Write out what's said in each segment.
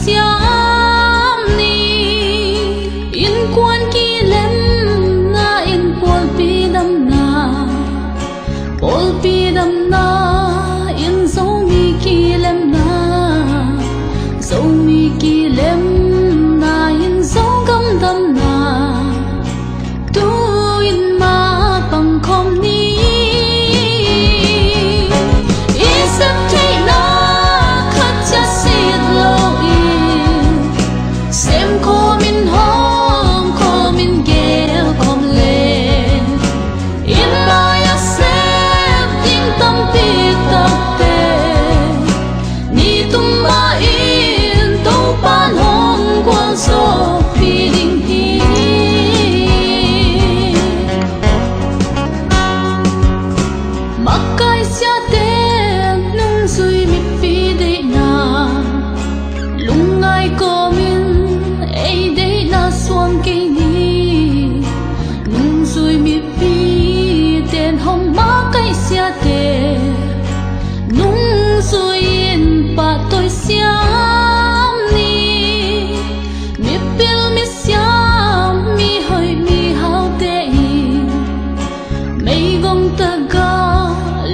xiêm ni in quan ki lem na in pol pi đam na in dấu mi ki lem na in dấu gam đam na tu in ma bằng khom ni isep thay na khát cha xiết lâu in xem ko min hom ko min ghé kom lên in ma ya xem in tâm pi tập te ni tum ma in tô pan hong quan so pi ding hi makai sia te nung sui mi pi de na lungai ko min ei de na suang ke ni nung sui mi pi ten hong makai sia te nung sui in pa tôi xiam ni mi pil mi xiam mi hơi mi hao te mei gong ta ga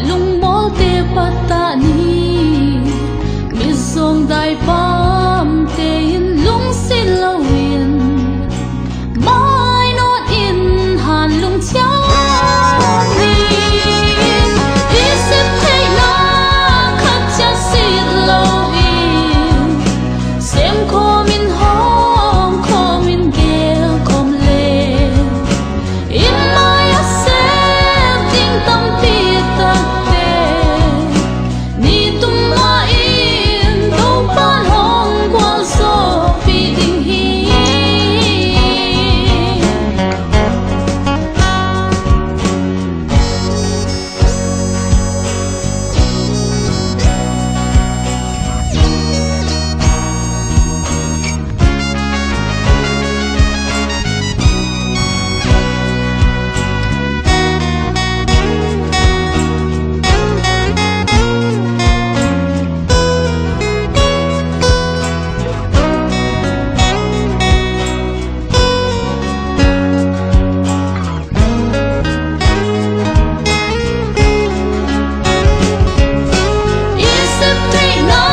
lung bol te pata ni mi song dai pam te in lung si lo in mai not in han lung chiao ni isip thay na khát cha xiết lâu in xem ko min hom ko min ghé kom lên in mai a xem tin tâm pi tắc te ni tum ma in đâu pan hong quan so pi ding hi isip thay na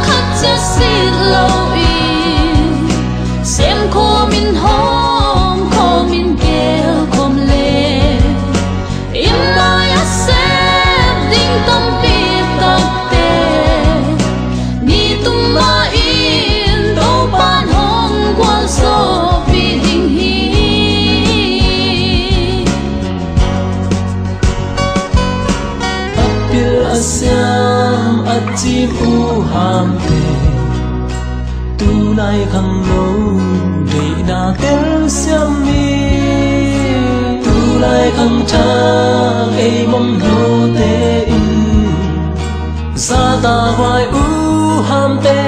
khát cha xiết lâu in xem ko min hom ko min ghé kom lên in mai a xem ding tâm pi tắc te ni tum ma in đâu pan hong quan so pi ding hi apil asyam at chim u ham te tu lai khang lo de na tel siam mi tu lai khang thang ei mong lo te in za ta vai u ham te